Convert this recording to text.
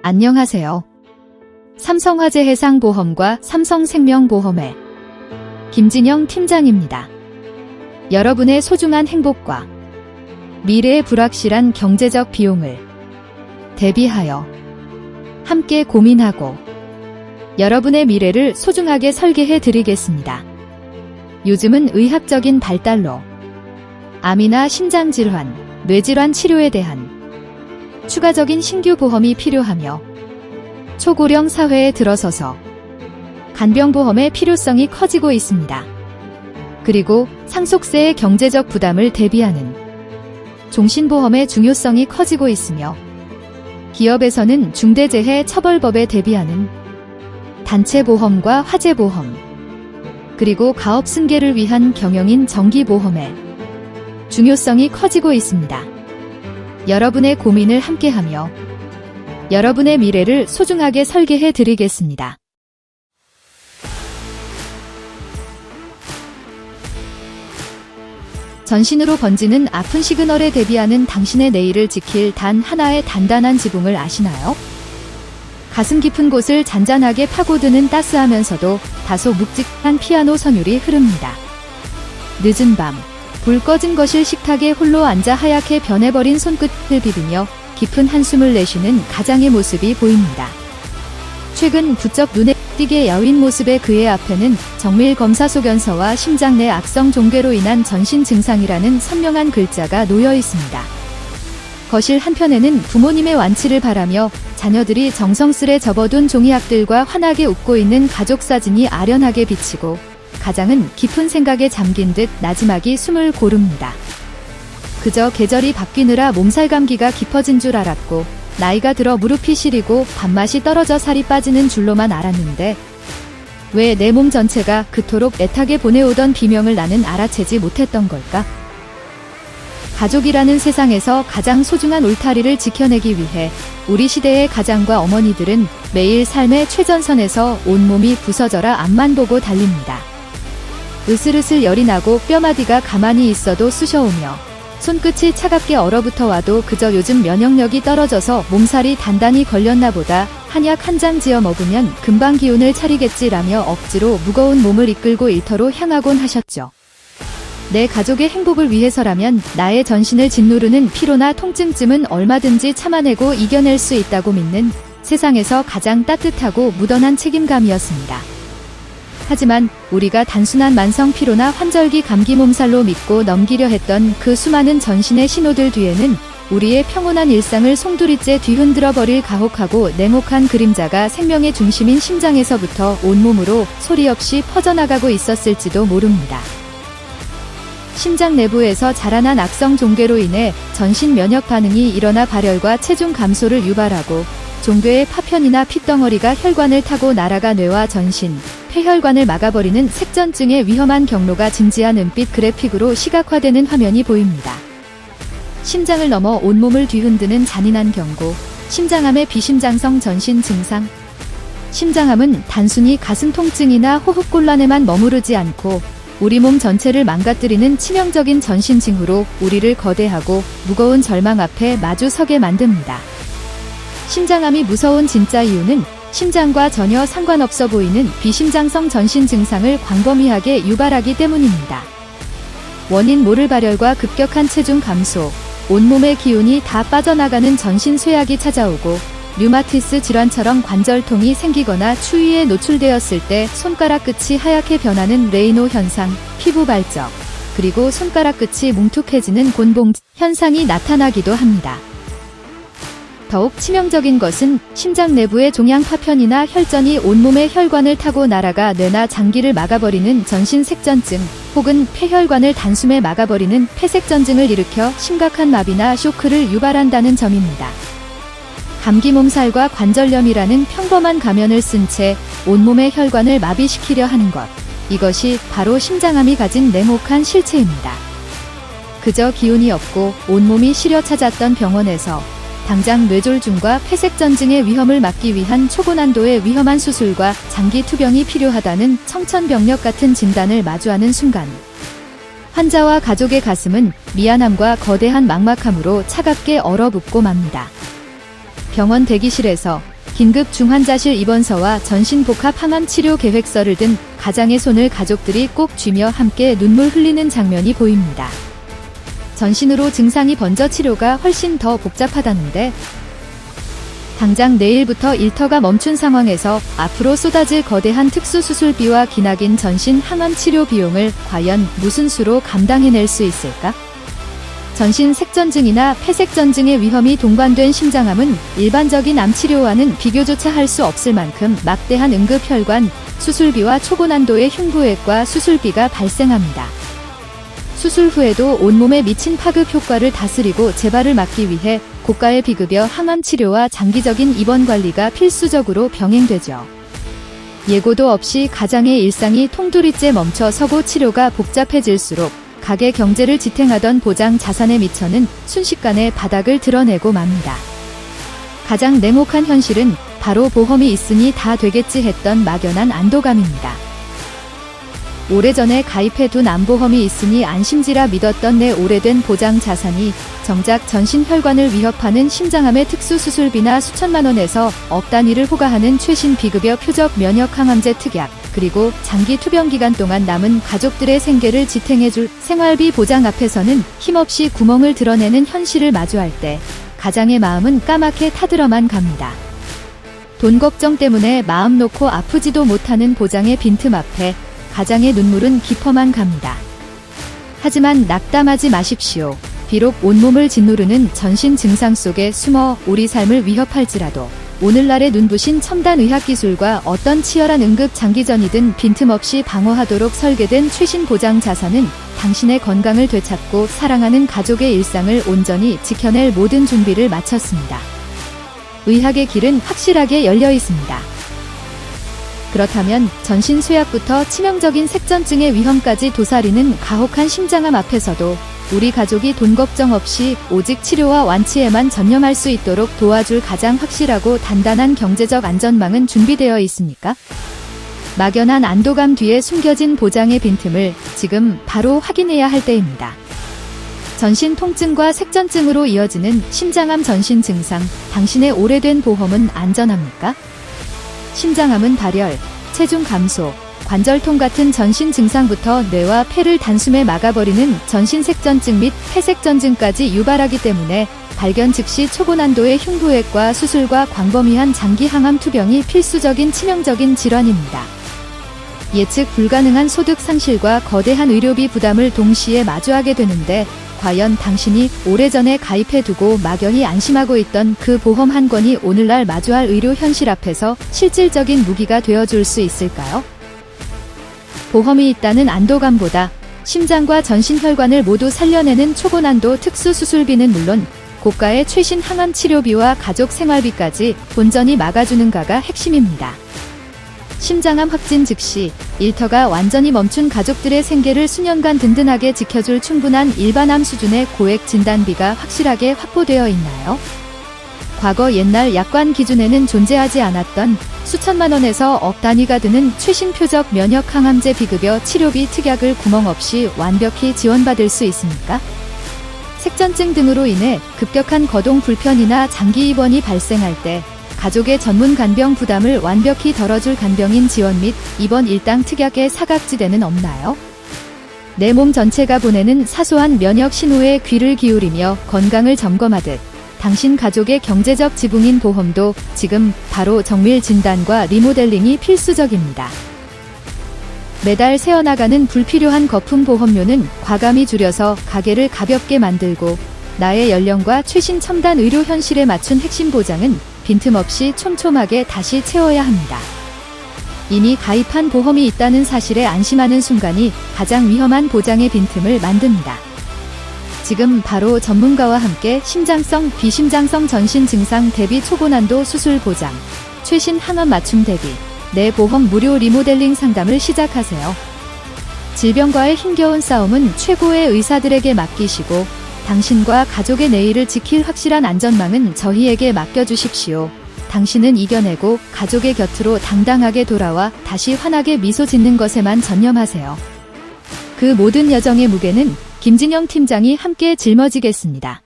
안녕하세요. 삼성화재 해상보험과 삼성생명보험의 김진영 팀장입니다. 여러분의 소중한 행복과 미래의 불확실한 경제적 비용을 대비하여 함께 고민하고 여러분의 미래를 소중하게 설계해 드리겠습니다. 요즘은 의학적인 발달로 암이나 심장질환, 뇌질환 치료에 대한 추가적인 신규 보험이 필요하며 초고령 사회에 들어서서 간병보험의 필요성이 커지고 있습니다. 그리고 상속세의 경제적 부담을 대비하는 종신보험의 중요성이 커지고 있으며 기업에서는 중대재해처벌법에 대비하는 단체보험과 화재보험, 그리고 가업 승계를 위한 경영인 정기보험의 중요성이 커지고 있습니다. 여러분의 고민을 함께하며 여러분의 미래를 소중하게 설계해 드리겠습니다. 전신으로 번지는 아픈 시그널에 대비하는 당신의 내일을 지킬 단 하나의 단단한 지붕을 아시나요? 가슴 깊은 곳을 잔잔하게 파고드는 따스하면서도 다소 묵직한 피아노 선율이 흐릅니다. 늦은 밤, 불 꺼진 거실 식탁에 홀로 앉아 하얗게 변해버린 손끝을 비비며 깊은 한숨을 내쉬는 가장의 모습이 보입니다. 최근 부쩍 눈에 띄게 야윈 모습의 그의 앞에는 정밀 검사 소견서와 심장 내 악성 종괴로 인한 전신 증상이라는 선명한 글자가 놓여 있습니다. 거실 한편에는 부모님의 완치를 바라며 자녀들이 정성스레 접어둔 종이학들과 환하게 웃고 있는 가족 사진이 아련하게 비치고 가장은 깊은 생각에 잠긴 듯 나지막이 숨을 고릅니다. 그저 계절이 바뀌느라 몸살 감기가 깊어진 줄 알았고 나이가 들어 무릎이 시리고 밥맛이 떨어져 살이 빠지는 줄로만 알았는데 왜 내 몸 전체가 그토록 애타게 보내오던 비명을 나는 알아채지 못했던 걸까? 가족이라는 세상에서 가장 소중한 울타리를 지켜내기 위해 우리 시대의 가장과 어머니들은 매일 삶의 최전선에서 온몸이 부서져라 앞만 보고 달립니다. 으슬으슬 열이 나고 뼈마디가 가만히 있어도 쑤셔오며 손끝이 차갑게 얼어붙어 와도 그저 요즘 면역력이 떨어져서 몸살이 단단히 걸렸나 보다, 한약 한 장 지어 먹으면 금방 기운을 차리겠지라며 억지로 무거운 몸을 이끌고 일터로 향하곤 하셨죠. 내 가족의 행복을 위해서라면 나의 전신을 짓누르는 피로나 통증쯤은 얼마든지 참아내고 이겨낼 수 있다고 믿는 세상에서 가장 따뜻하고 무던한 책임감이었습니다. 하지만 우리가 단순한 만성 피로나 환절기 감기 몸살로 믿고 넘기려 했던 그 수많은 전신의 신호들 뒤에는 우리의 평온한 일상을 송두리째 뒤흔들어 버릴 가혹하고 냉혹한 그림자가 생명의 중심인 심장에서부터 온몸으로 소리 없이 퍼져나가고 있었을지도 모릅니다. 심장 내부에서 자라난 악성 종괴로 인해 전신 면역 반응이 일어나 발열과 체중 감소를 유발하고 종괴의 파편이나 핏덩어리가 혈관을 타고 날아가 뇌와 전신, 폐혈관을 막아버리는 색전증의 위험한 경로가 진지한 은빛 그래픽으로 시각화되는 화면이 보입니다. 심장을 넘어 온몸을 뒤흔드는 잔인한 경고, 심장암의 비심장성 전신 증상. 심장암은 단순히 가슴 통증이나 호흡곤란에만 머무르지 않고 우리 몸 전체를 망가뜨리는 치명적인 전신 징후로 우리를 거대하고 무거운 절망 앞에 마주 서게 만듭니다. 심장암이 무서운 진짜 이유는 심장과 전혀 상관없어 보이는 비심장성 전신 증상을 광범위하게 유발하기 때문입니다. 원인 모를 발열과 급격한 체중 감소, 온몸의 기운이 다 빠져나가는 전신 쇠약이 찾아오고 류마티스 질환처럼 관절통이 생기거나 추위에 노출되었을 때 손가락 끝이 하얗게 변하는 레이노 현상, 피부 발적, 그리고 손가락 끝이 뭉툭해지는 곤봉 현상이 나타나기도 합니다. 더욱 치명적인 것은 심장 내부의 종양 파편이나 혈전이 온몸의 혈관을 타고 날아가 뇌나 장기를 막아버리는 전신 색전증, 혹은 폐혈관을 단숨에 막아버리는 폐색전증을 일으켜 심각한 마비나 쇼크를 유발한다는 점입니다. 감기 몸살과 관절염이라는 평범한 가면을 쓴 채 온몸의 혈관을 마비시키려 하는 것, 이것이 바로 심장암이 가진 냉혹한 실체입니다. 그저 기운이 없고 온몸이 시려 찾았던 병원에서 당장 뇌졸중과 폐색전증의 위험을 막기 위한 초고난도의 위험한 수술과 장기 투병이 필요하다는 청천벽력 같은 진단을 마주하는 순간 환자와 가족의 가슴은 미안함과 거대한 막막함으로 차갑게 얼어붙고 맙니다. 병원 대기실에서 긴급 중환자실 입원서와 전신복합 항암 치료 계획서를 든 가장의 손을 가족들이 꼭 쥐며 함께 눈물 흘리는 장면이 보입니다. 전신으로 증상이 번져 치료가 훨씬 더 복잡하다는데 당장 내일부터 일터가 멈춘 상황에서 앞으로 쏟아질 거대한 특수수술비와 기나긴 전신 항암 치료 비용을 과연 무슨 수로 감당해낼 수 있을까? 전신 색전증이나 폐색전증의 위험이 동반된 심장암은 일반적인 암 치료와는 비교조차 할 수 없을 만큼 막대한 응급혈관, 수술비와 초고난도의 흉부외과 수술비가 발생합니다. 수술 후에도 온몸에 미친 파급 효과를 다스리고 재발을 막기 위해 고가의 비급여 항암 치료와 장기적인 입원 관리가 필수적으로 병행되죠. 예고도 없이 가장의 일상이 통두리째 멈춰 서고 치료가 복잡해질수록 가계 경제를 지탱하던 보장 자산의 미천은 순식간에 바닥을 드러내고 맙니다. 가장 냉혹한 현실은 바로 보험이 있으니 다 되겠지 했던 막연한 안도감입니다. 오래전에 가입해둔 암보험이 있으니 안심지라 믿었던 내 오래된 보장 자산이 정작 전신혈관을 위협하는 심장암의 특수수술비나 수천만 원에서 억 단위를 호가하는 최신 비급여 표적 면역 항암제 특약, 그리고 장기 투병 기간 동안 남은 가족들의 생계를 지탱해줄 생활비 보장 앞에서는 힘없이 구멍을 드러내는 현실을 마주할 때 가장의 마음은 까맣게 타들어만 갑니다. 돈 걱정 때문에 마음 놓고 아프지도 못하는 보장의 빈틈 앞에 가장의 눈물은 깊어만 갑니다. 하지만 낙담하지 마십시오. 비록 온몸을 짓누르는 전신 증상 속에 숨어 우리 삶을 위협할지라도 오늘날의 눈부신 첨단 의학기술과 어떤 치열한 응급 장기전이든 빈틈없이 방어하도록 설계된 최신 보장 자산은 당신의 건강을 되찾고 사랑하는 가족의 일상을 온전히 지켜낼 모든 준비를 마쳤습니다. 의학의 길은 확실하게 열려 있습니다. 그렇다면 전신 쇠약부터 치명적인 색전증의 위험까지 도사리는 가혹한 심장암 앞에서도 우리 가족이 돈 걱정 없이 오직 치료와 완치에만 전념할 수 있도록 도와줄 가장 확실하고 단단한 경제적 안전망은 준비되어 있습니까? 막연한 안도감 뒤에 숨겨진 보장의 빈틈을 지금 바로 확인해야 할 때입니다. 전신 통증과 색전증으로 이어지는 심장암 전신 증상, 당신의 오래된 보험은 안전합니까? 심장암은 발열, 체중 감소, 관절통 같은 전신 증상부터 뇌와 폐를 단숨에 막아버리는 전신 색전증 및 폐색전증까지 유발하기 때문에 발견 즉시 초고난도의 흉부외과 수술과 광범위한 장기 항암 투병이 필수적인 치명적인 질환입니다. 예측 불가능한 소득 상실과 거대한 의료비 부담을 동시에 마주하게 되는데 과연 당신이 오래전에 가입해두고 막연히 안심하고 있던 그 보험 한 건이 오늘날 마주할 의료 현실 앞에서 실질적인 무기가 되어줄 수 있을까요? 보험이 있다는 안도감보다 심장과 전신혈관을 모두 살려내는 초고난도 특수수술비는 물론 고가의 최신 항암 치료비와 가족 생활비까지 본전이 막아주는가가 핵심입니다. 심장암 확진 즉시 일터가 완전히 멈춘 가족들의 생계를 수년간 든든하게 지켜줄 충분한 일반암 수준의 고액 진단비가 확실하게 확보되어 있나요? 과거 옛날 약관 기준에는 존재하지 않았던 수천만 원에서 억 단위가 드는 최신 표적 면역 항암제 비급여 치료비 특약을 구멍 없이 완벽히 지원받을 수 있습니까? 색전증 등으로 인해 급격한 거동 불편이나 장기 입원이 발생할 때 가족의 전문 간병 부담을 완벽히 덜어줄 간병인 지원 및 입원 일당 특약의 사각지대는 없나요? 내 몸 전체가 보내는 사소한 면역 신호에 귀를 기울이며 건강을 점검하듯 당신 가족의 경제적 지붕인 보험도 지금 바로 정밀 진단과 리모델링이 필수적입니다. 매달 새어나가는 불필요한 거품 보험료는 과감히 줄여서 가계를 가볍게 만들고 나의 연령과 최신 첨단 의료 현실에 맞춘 핵심 보장은 빈틈없이 촘촘하게 다시 채워야 합니다. 이미 가입한 보험이 있다는 사실에 안심하는 순간이 가장 위험한 보장의 빈틈을 만듭니다. 지금 바로 전문가와 함께 심장성, 비심장성 전신 증상 대비 초고난도 수술 보장, 최신 항암 맞춤 대비, 내 보험 무료 리모델링 상담을 시작하세요. 질병과의 힘겨운 싸움은 최고의 의사들에게 맡기시고 당신과 가족의 내일을 지킬 확실한 안전망은 저희에게 맡겨주십시오. 당신은 이겨내고 가족의 곁으로 당당하게 돌아와 다시 환하게 미소 짓는 것에만 전념하세요. 그 모든 여정의 무게는 김진영 팀장이 함께 짊어지겠습니다.